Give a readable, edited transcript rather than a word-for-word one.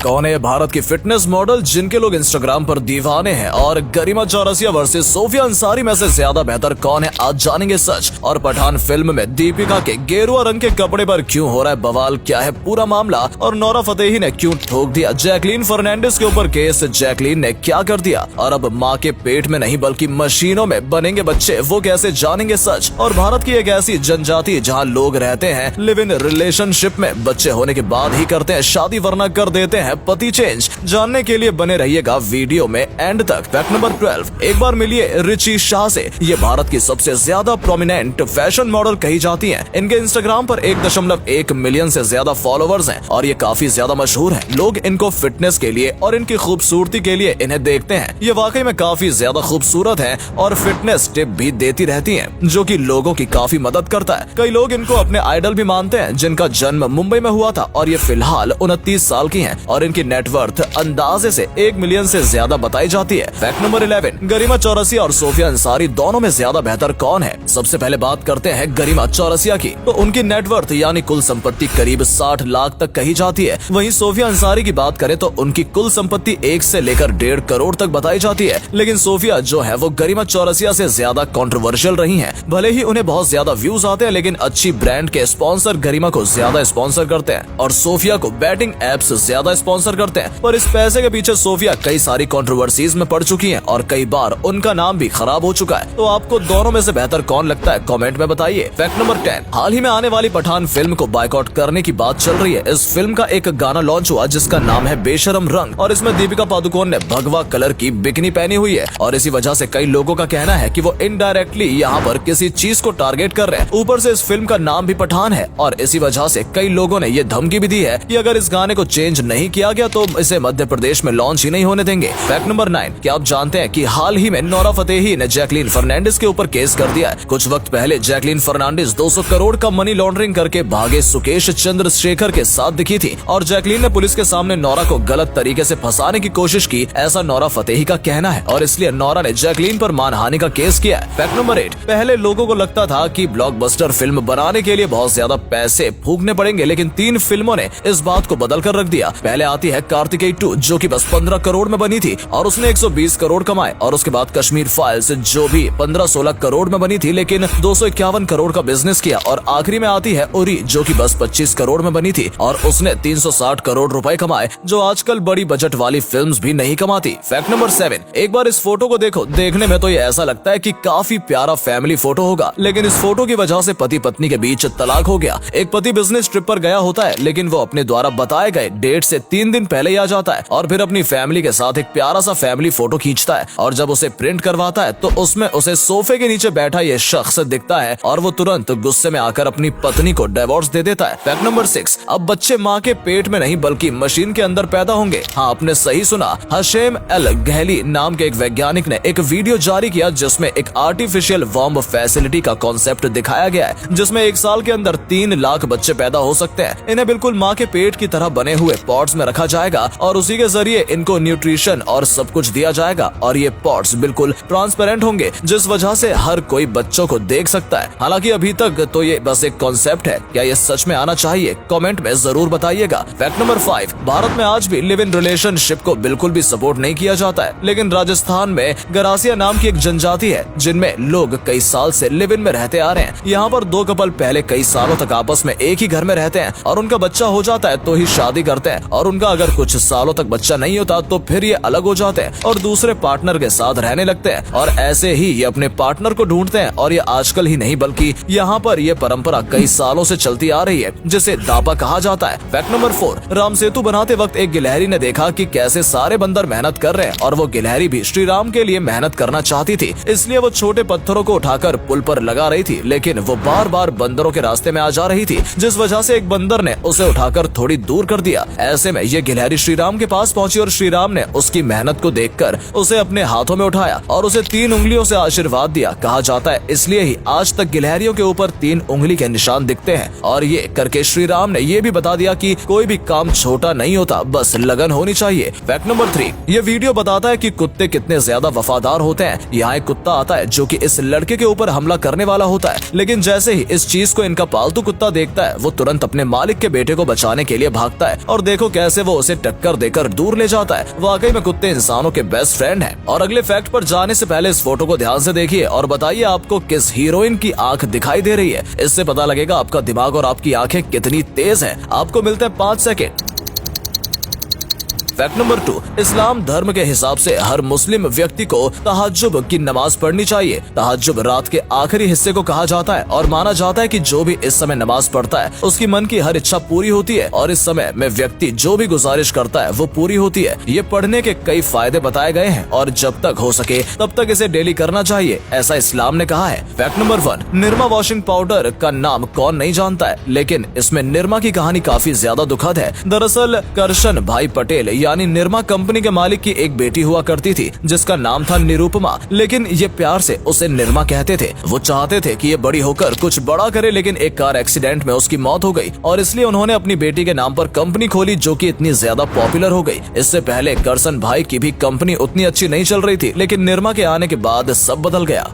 कौन है भारत की फिटनेस मॉडल जिनके लोग इंस्टाग्राम पर दीवाने हैं, और गरिमा चौरसिया वर्सेस सोफिया अंसारी में से ज्यादा बेहतर कौन है, आज जानेंगे सच। और पठान फिल्म में दीपिका के गेरुआ रंग के कपड़े पर क्यों हो रहा है बवाल, क्या है पूरा मामला, और नोरा फतेही ने क्यों ठोक दिया जैकलीन फर्नांडिस के ऊपर केस, जैकलीन ने क्या कर दिया, और अब माँ के पेट में नहीं बल्कि मशीनों में बनेंगे बच्चे, वो कैसे, जानेंगे सच। और भारत की एक ऐसी जनजाति जहाँ लोग रहते हैं लिव इन रिलेशनशिप में, बच्चे होने के बाद ही करते हैं शादी वरना कर देते हैं पति चेंज। जानने के लिए बने रहिएगा वीडियो में एंड तक। फैक्ट नंबर 12, एक बार मिलिए रिची शाह से। ये भारत की सबसे ज्यादा प्रोमिनेंट फैशन मॉडल कही जाती हैं। इनके इंस्टाग्राम पर 1.1 मिलियन से ज्यादा फॉलोअर्स हैं और ये काफी ज्यादा मशहूर हैं। लोग इनको फिटनेस के लिए और इनकी खूबसूरती के लिए इन्हें देखते हैं। ये वाकई में काफी ज्यादा खूबसूरत हैं और फिटनेस टिप भी देती रहती हैं, जो कि लोगों की काफी मदद करता है। कई लोग इनको अपने आइडल भी मानते हैं, जिनका जन्म मुंबई में हुआ था और ये फिलहाल 29 साल की हैं और इनकी नेटवर्थ अंदाजे से 1 मिलियन से ज्यादा बताई जाती है। फैक्ट नंबर 11, गरिमा चौरसिया और सोफिया अंसारी दोनों में ज्यादा बेहतर कौन है। सबसे पहले बात करते हैं गरिमा चौरसिया की, तो उनकी नेटवर्थ यानी कुल संपत्ति करीब 60 लाख तक कही जाती है। वहीं सोफिया अंसारी की बात करें तो उनकी कुल संपत्ति 1 से लेकर 1.5 करोड़ तक बताई जाती है। लेकिन सोफिया जो है वो गरिमा चौरसिया से ज्यादा कंट्रोवर्शियल रही हैं। भले ही उन्हें बहुत ज्यादा व्यूज आते हैं, लेकिन अच्छी ब्रांड के स्पॉन्सर गरिमा को ज्यादा स्पॉन्सर करते हैं और सोफिया को बैटिंग एप्स ज्यादा स्पॉन्सर करते हैं। पर इस पैसे के पीछे सोफिया कई सारी कंट्रोवर्सीज में पड़ चुकी हैं और कई बार उनका नाम भी खराब हो चुका है। तो आपको दोनों में से बेहतर कौन लगता है, कमेंट में बताइए। फैक्ट नंबर 10, हाल ही में आने वाली पठान फिल्म को बायकॉट करने की बात चल रही है। इस फिल्म का एक गाना लॉन्च हुआ जिसका नाम है बेशरम रंग, और इसमें दीपिका पादुकोण ने भगवा कलर की बिकनी पहनी हुई है और इसी वजह से कई लोगों का कहना है कि वो इनडायरेक्टली यहाँ पर किसी चीज को टारगेट कर रहे हैं। ऊपर से इस फिल्म का नाम भी पठान है और इसी वजह से कई लोगों ने ये धमकी भी दी है कि अगर इस गाने को चेंज नहीं किया गया तो इसे मध्य प्रदेश में लॉन्च ही नहीं होने देंगे। फैक्ट नंबर 9, क्या आप जानते हैं कि हाल ही में नोरा फतेही ने जैकलीन फर्नांडिस के ऊपर केस कर दिया है। कुछ वक्त पहले जैकलीन फर्नांडिस 200 करोड़ का मनी लॉन्ड्रिंग करके भागे सुकेश चंद्रशेखर के साथ दिखी थी और जैकलीन ने पुलिस के सामने नोरा को गलत तरीके से फंसाने की कोशिश की, ऐसा नोरा फतेही का कहना है और इसलिए नोरा ने जैकलीन पर मानहानि का केस किया है। फैक्ट नंबर 8, पहले लोगों को लगता था कि ब्लॉकबस्टर फिल्म बनाने के लिए बहुत ज्यादा पैसे फूकने पड़ेंगे, लेकिन 3 फिल्मों ने इस बात को बदल कर रख दिया। पहले आती है कार्तिकेय 2 जो कि बस 15 करोड़ में बनी थी और उसने 120 करोड़ कमाए, और उसके बाद कश्मीर फाइल्स जो भी 15-16 करोड़ में बनी थी लेकिन 251 करोड़ का बिजनेस किया, और आखिरी में आती है उरी जो कि बस 25 करोड़ में बनी थी और उसने 360 करोड़ रुपए कमाए, जो आजकल बड़ी बजट वाली फिल्म्स भी नहीं कमाती। फैक्ट नंबर 7, एक बार इस फोटो को देखो, देखने में तो ये ऐसा लगता है कि काफी प्यारा फैमिली फोटो होगा, लेकिन इस फोटो की वजह से पति पत्नी के बीच तलाक हो गया। एक पति बिजनेस ट्रिप पर गया होता है, लेकिन वो अपने द्वारा बताए गए डेट से 3 दिन पहले ही आ जाता है और फिर अपनी फैमिली के साथ एक प्यारा सा फैमिली फोटो खींचता है, और जब उसे प्रिंट करवाता है तो उसमें उसे सोफे के नीचे बैठा ये शख्स दिखता है और वो तुरंत गुस्से में आकर अपनी पत्नी को डिवोर्स दे देता है। फैक्ट नंबर 6, अब बच्चे माँ के पेट में नहीं बल्कि मशीन के अंदर पैदा होंगे। हाँ, आपने सही सुना। हशेम एल गहली नाम के एक वैज्ञानिक ने एक वीडियो जारी किया जिसमें एक आर्टिफिशियल वॉर्म फैसिलिटी का कॉन्सेप्ट दिखाया गया है, जिसमें 1 साल के अंदर 3 लाख बच्चे पैदा हो सकते हैं। इन्हें बिल्कुल माँ के पेट की तरह बने हुए पॉट्स में रखा जाएगा और उसी के जरिए इनको न्यूट्रिशन और सब कुछ दिया जाएगा, और ये पॉट्स बिल्कुल ट्रांसपेरेंट होंगे जिस वजह से हर कोई बच्चों को देख सकता है। हालांकि अभी तक तो ये बस एक कॉन्सेप्ट है, क्या ये सच में आना चाहिए, कमेंट में जरूर बताइएगा। फैक्ट नंबर 5, भारत में आज भी लिव इन रिलेशनशिप को बिल्कुल भी सपोर्ट नहीं किया जाता है, लेकिन राजस्थान में गरासिया नाम की एक जनजाति है जिनमें लोग कई साल से लिव इन में रहते आ रहे हैं। यहाँ पर 2 कपल पहले कई सालों तक आपस में एक ही घर में रहते हैं और उनका बच्चा हो जाता है तो ही शादी करते हैं, और उनका अगर कुछ सालों तक बच्चा नहीं होता तो फिर ये अलग हो जाते हैं और दूसरे पार्टनर के साथ रहने लगते हैं, और ऐसे ही ये अपने पार्टनर को ढूंढते हैं। और ये आजकल ही नहीं बल्कि यहाँ पर ये परंपरा कई सालों से चलती आ रही है, जिसे दापा कहा जाता है। फैक्ट नंबर 4, राम सेतु बनाते वक्त एक गिलहरी ने देखा कि कैसे सारे बंदर मेहनत कर रहे हैं और वो गिलहरी भी श्री राम के लिए मेहनत करना चाहती थी, इसलिए वो छोटे पत्थरों को उठाकर पुल पर लगा रही थी, लेकिन वो बार बार बंदरों के रास्ते में आ जा रही थी, जिस वजह से एक बंदर ने उसे उठाकर थोड़ी दूर कर दिया। ऐसे में ये गिलहरी श्री राम के पास पहुंची और श्री राम ने उसकी मेहनत को देखकर उसे अपने हाथों में उठाया और उसे 3 उंगलियों से आशीर्वाद दिया। कहा जाता है इसलिए ही आज तक गिलहरियों के ऊपर 3 उंगली के निशान दिखते हैं, और ये करके श्री राम ने ये भी बता दिया कि कोई भी काम छोटा नहीं होता, बस लगन होनी चाहिए। फैक्ट नंबर 3, ये वीडियो बताता है कि कुत्ते कितने ज्यादा वफादार होते हैं। यहाँ एक कुत्ता आता है जो कि इस लड़के के ऊपर हमला करने वाला होता है, लेकिन जैसे ही इस चीज को इनका पालतू कुत्ता देखता है वो तुरंत अपने मालिक के बेटे को बचाने के लिए भागता है, और देखो कैसे कैसे वो उसे टक्कर देकर दूर ले जाता है। वाकई में कुत्ते इंसानों के बेस्ट फ्रेंड हैं। और अगले फैक्ट पर जाने से पहले इस फोटो को ध्यान से देखिए और बताइए आपको किस हीरोइन की आंख दिखाई दे रही है। इससे पता लगेगा आपका दिमाग और आपकी आंखें कितनी तेज है। आपको मिलते हैं 5 सेकेंड। फैक्ट नंबर 2, इस्लाम धर्म के हिसाब से हर मुस्लिम व्यक्ति को तहज्जुद की नमाज पढ़नी चाहिए। तहज्जुद रात के आखिरी हिस्से को कहा जाता है और माना जाता है कि जो भी इस समय नमाज पढ़ता है उसकी मन की हर इच्छा पूरी होती है और इस समय में व्यक्ति जो भी गुजारिश करता है वो पूरी होती है। ये पढ़ने के कई फायदे बताए गए हैं और जब तक हो सके तब तक इसे डेली करना चाहिए, ऐसा इस्लाम ने कहा है। Fact number 1, Nirma washing powder का नाम कौन नहीं जानता है, लेकिन इसमें निरमा की कहानी काफी ज्यादा दुखद है। दरअसल करशन भाई पटेल यानी निरमा कंपनी के मालिक की एक बेटी हुआ करती थी जिसका नाम था निरुपमा, लेकिन ये प्यार से उसे निरमा कहते थे। वो चाहते थे कि ये बड़ी होकर कुछ बड़ा करे, लेकिन एक कार एक्सीडेंट में उसकी मौत हो गई और इसलिए उन्होंने अपनी बेटी के नाम पर कंपनी खोली जो कि इतनी ज्यादा पॉपुलर हो गई। इससे पहले करसन भाई की भी कंपनी उतनी अच्छी नहीं चल रही थी, लेकिन निरमा के आने के बाद सब बदल गया।